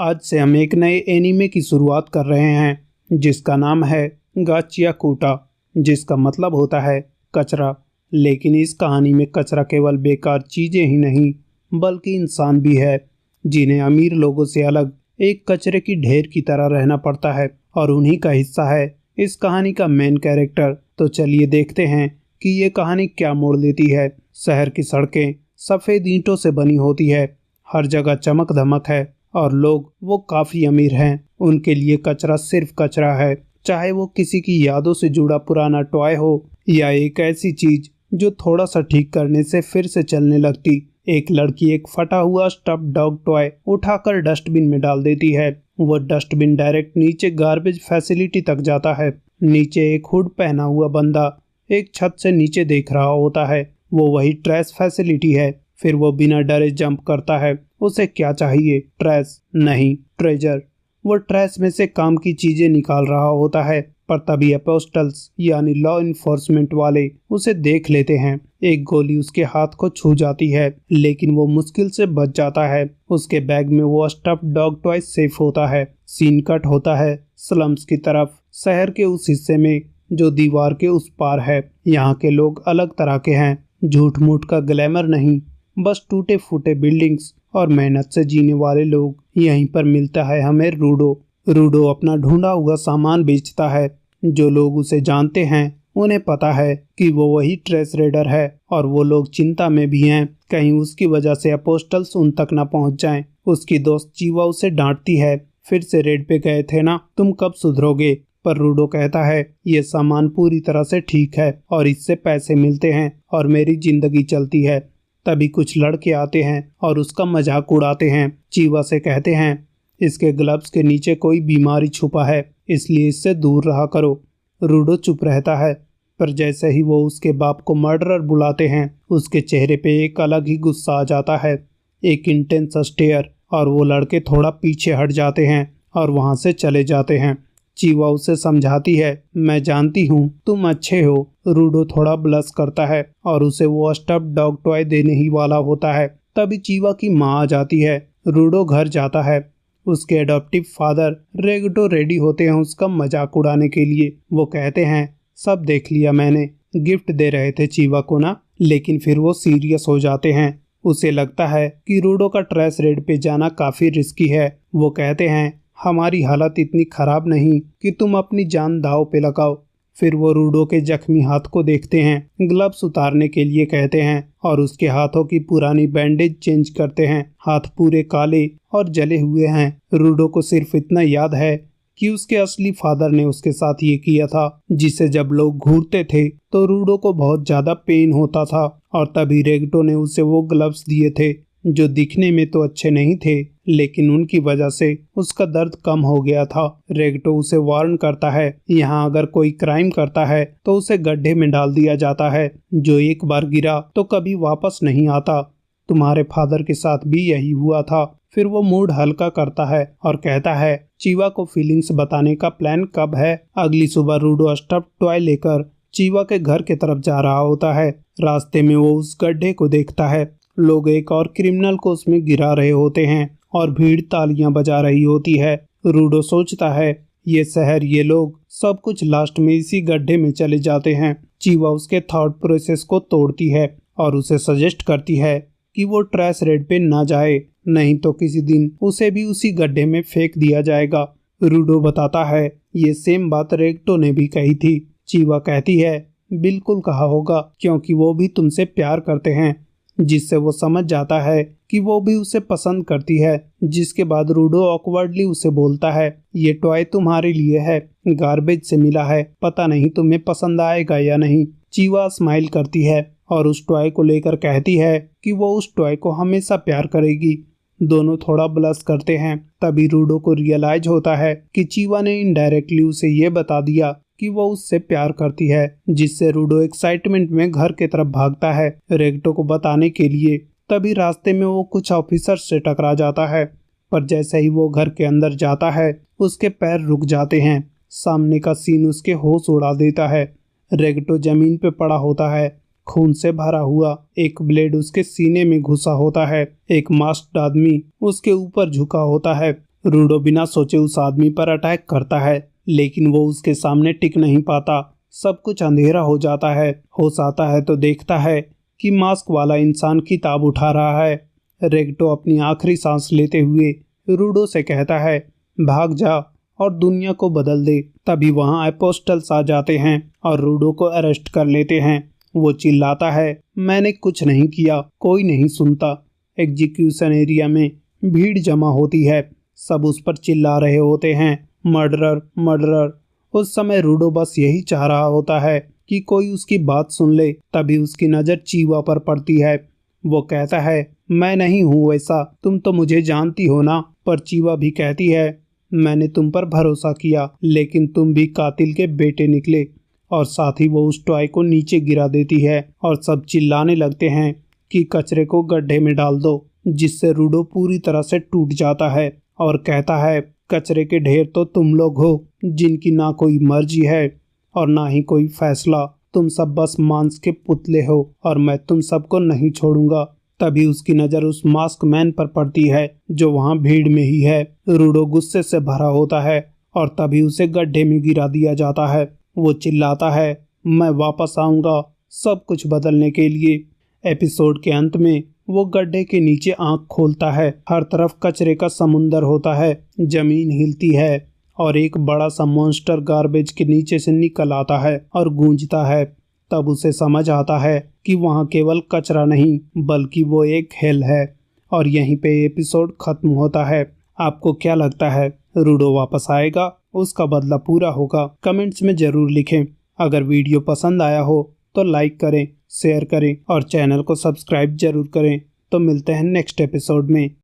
आज से हम एक नए एनीमे की शुरुआत कर रहे हैं जिसका नाम है गाचिया कूटा, जिसका मतलब होता है कचरा। लेकिन इस कहानी में कचरा केवल बेकार चीजें ही नहीं बल्कि इंसान भी है, जिन्हें अमीर लोगों से अलग एक कचरे की ढेर की तरह रहना पड़ता है और उन्हीं का हिस्सा है इस कहानी का मेन कैरेक्टर। तो चलिए देखते हैं कि ये कहानी क्या मोड़ लेती है। शहर की सड़कें सफ़ेद ईंटों से बनी होती है, हर जगह चमक धमक है और लोग वो काफ़ी अमीर हैं। उनके लिए कचरा सिर्फ कचरा है, चाहे वो किसी की यादों से जुड़ा पुराना टॉय हो या एक ऐसी चीज जो थोड़ा सा ठीक करने से फिर से चलने लगती। एक लड़की एक फटा हुआ स्टफ्ड डॉग टॉय उठाकर डस्टबिन में डाल देती है। वो डस्टबिन डायरेक्ट नीचे गार्बेज फैसिलिटी तक जाता है। नीचे एक हुड पहना हुआ बंदा एक छत से नीचे देख रहा होता है। वो वही ट्रैश फैसिलिटी है। फिर वो बिना डरे जंप करता है। उसे क्या चाहिए? ट्रैश नहीं, ट्रेजर। वो ट्रैश में से काम की चीजें निकाल रहा होता है, पर तभी अपोस्टल्स यानी लॉ इन्फोर्समेंट वाले उसे देख लेते हैं। एक गोली उसके हाथ को छू जाती है, लेकिन वो मुश्किल से बच जाता है। उसके बैग में वो स्टफ्ड डॉग टॉय सेफ होता है। सीन कट होता है स्लम्स की तरफ, शहर के उस हिस्से में जो दीवार के उस पार है। यहाँ के लोग अलग तरह के हैं, झूठ मूठ का ग्लैमर नहीं, बस टूटे फूटे बिल्डिंग्स और मेहनत से जीने वाले लोग। यहीं पर मिलता है हमें रूडो। रूडो अपना ढूंढा हुआ सामान बेचता है। जो लोग उसे जानते हैं उन्हें पता है कि वो वही ट्रेस रेडर है, और वो लोग चिंता में भी हैं कहीं उसकी वजह से अपोस्टल्स उन तक न पहुंच जाएं। उसकी दोस्त चीवा उसे डांटती है, फिर से रेड पे गए थे ना, तुम कब सुधरोगे? पर रूडो कहता है ये सामान पूरी तरह से ठीक है और इससे पैसे मिलते हैं और मेरी जिंदगी चलती है। तभी कुछ लड़के आते हैं और उसका मजाक उड़ाते हैं। चीवा से कहते हैं इसके ग्लव्स के नीचे कोई बीमारी छुपा है, इसलिए इससे दूर रहा करो। रूडो चुप रहता है, पर जैसे ही वो उसके बाप को मर्डरर बुलाते हैं उसके चेहरे पे एक अलग ही गुस्सा आ जाता है, एक इंटेंस स्टेयर, और वो लड़के थोड़ा पीछे हट जाते हैं और वहां से चले जाते हैं। चीवा उसे समझाती है मैं जानती हूँ तुम अच्छे हो। रूडो थोड़ा ब्लश करता है और उसे वो स्टफ्ड डॉग टॉय देने ही वाला होता है। तभी चीवा की माँ आ जाती है। रूडो घर जाता है। उसके एडॉप्टिव फादर रेगटो रेडी होते हैं उसका मजाक उड़ाने के लिए। वो कहते हैं सब देख लिया मैंने, गिफ्ट दे रहे थे चीवा को ना। लेकिन फिर वो सीरियस हो जाते हैं। उसे लगता है कि रूडो का ट्रेस रेड पे जाना काफी रिस्की है। वो कहते हैं हमारी हालत इतनी खराब नहीं कि तुम अपनी जान दांव पे लगाओ। फिर वो रूडो के जख्मी हाथ को देखते हैं, ग्लव्स उतारने के लिए कहते हैं और उसके हाथों की पुरानी बैंडेज चेंज करते हैं। हाथ पूरे काले और जले हुए हैं। रूडो को सिर्फ इतना याद है कि उसके असली फादर ने उसके साथ ये किया था, जिसे जब लोग घूरते थे तो रूडो को बहुत ज्यादा पेन होता था, और तभी रेगटो ने उसे वो ग्लव्स दिए थे जो दिखने में तो अच्छे नहीं थे, लेकिन उनकी वजह से उसका दर्द कम हो गया था। रेगटो उसे वार्न करता है यहाँ अगर कोई क्राइम करता है तो उसे गड्ढे में डाल दिया जाता है, जो एक बार गिरा तो कभी वापस नहीं आता। तुम्हारे फादर के साथ भी यही हुआ था। फिर वो मूड हल्का करता है और कहता है चीवा को फीलिंग्स बताने का प्लान कब है? अगली सुबह रूडो स्टफ्ड टॉय लेकर चीवा के घर की तरफ जा रहा होता है। रास्ते में वो उस गड्ढे को देखता है। लोग एक और क्रिमिनल को उसमें गिरा रहे होते हैं और भीड़ तालियां बजा रही होती है। रूडो सोचता है ये शहर, ये लोग, सब कुछ लास्ट में इसी गड्ढे में चले जाते हैं। चीवा उसके थॉट प्रोसेस को तोड़ती है और उसे सजेस्ट करती है कि वो ट्रैश रेड पे ना जाए, नहीं तो किसी दिन उसे भी उसी गड्ढे में फेंक दिया जाएगा। रूडो बताता है ये सेम बात रेगटो ने भी कही थी। चीवा कहती है बिल्कुल कहा होगा, क्योंकि वो भी तुमसे प्यार करते हैं, जिससे वो समझ जाता है कि वो भी उसे पसंद करती है। जिसके बाद रूडो ऑकवर्डली उसे बोलता है ये टॉय तुम्हारे लिए है, गार्बेज से मिला है, पता नहीं तुम्हें पसंद आएगा या नहीं। चीवा स्माइल करती है और उस टॉय को लेकर कहती है कि वो उस टॉय को हमेशा प्यार करेगी। दोनों थोड़ा ब्लश करते हैं। तभी रूडो को रियलाइज होता है कि चीवा ने इनडायरेक्टली उसे ये बता दिया कि वो उससे प्यार करती है, जिससे रूडो एक्साइटमेंट में घर की तरफ भागता है रेगटो को बताने के लिए। तभी रास्ते में वो कुछ ऑफिसर्स से टकरा जाता है, पर जैसे ही वो घर के अंदर जाता है उसके पैर रुक जाते हैं। सामने का सीन उसके होश उड़ा देता है। रेगटो जमीन पे पड़ा होता है, खून से भरा हुआ। एक ब्लेड उसके सीने में घुसा होता है। एक मास्क्ड आदमी उसके ऊपर झुका होता है। रूडो बिना सोचे उस आदमी पर अटैक करता है, लेकिन वो उसके सामने टिक नहीं पाता। सब कुछ अंधेरा हो जाता है। होश आता है तो देखता है कि मास्क वाला इंसान किताब उठा रहा है। रेक्टो अपनी आखिरी सांस लेते हुए रूडो से कहता है, भाग जा और दुनिया को बदल दे। तभी वहां अपोस्टल्स आ जाते हैं और रूडो को अरेस्ट कर लेते हैं। वो चिल्लाता है, मैंने कुछ नहीं किया। कोई नहीं सुनता। एग्जीक्यूशन एरिया में भीड़ जमा होती है। सब उस पर चिल्ला रहे होते हैं, मर्डरर मर्डरर। उस समय रूडो बस यही चाह रहा होता है कि कोई उसकी बात सुन ले। तभी उसकी नज़र चीवा पर पड़ती है। वो कहता है, मैं नहीं हूँ वैसा, तुम तो मुझे जानती हो ना। पर चीवा भी कहती है, मैंने तुम पर भरोसा किया, लेकिन तुम भी कातिल के बेटे निकले। और साथ ही वो उस टॉय को नीचे गिरा देती है और सब चिल्लाने लगते हैं कि कचरे को गड्ढे में डाल दो, जिससे रूडो पूरी तरह से टूट जाता है और कहता है, कचरे के ढेर तो तुम लोग हो, जिनकी ना कोई मर्जी है और ना ही कोई फैसला। तुम सब बस मांस के पुतले हो और मैं तुम सबको नहीं छोड़ूंगा। तभी उसकी नज़र उस मास्क मैन पर पड़ती है जो वहां भीड़ में ही है। रूडो गुस्से से भरा होता है और तभी उसे गड्ढे में गिरा दिया जाता है। वो चिल्लाता है, मैं वापस आऊंगा सब कुछ बदलने के लिए। एपिसोड के अंत में वो गड्ढे के नीचे आंख खोलता है। हर तरफ कचरे का समुंदर होता है। जमीन हिलती है और एक बड़ा सा मॉन्स्टर गार्बेज के नीचे से निकल आता है और गूंजता है। तब उसे समझ आता है कि वहाँ केवल कचरा नहीं बल्कि वो एक हेल है। और यहीं पे एपिसोड खत्म होता है। आपको क्या लगता है, रूडो वापस आएगा? उसका बदला पूरा होगा? कमेंट्स में ज़रूर लिखें। अगर वीडियो पसंद आया हो तो लाइक करें, शेयर करें और चैनल को सब्सक्राइब जरूर करें। तो मिलते हैं नेक्स्ट एपिसोड में।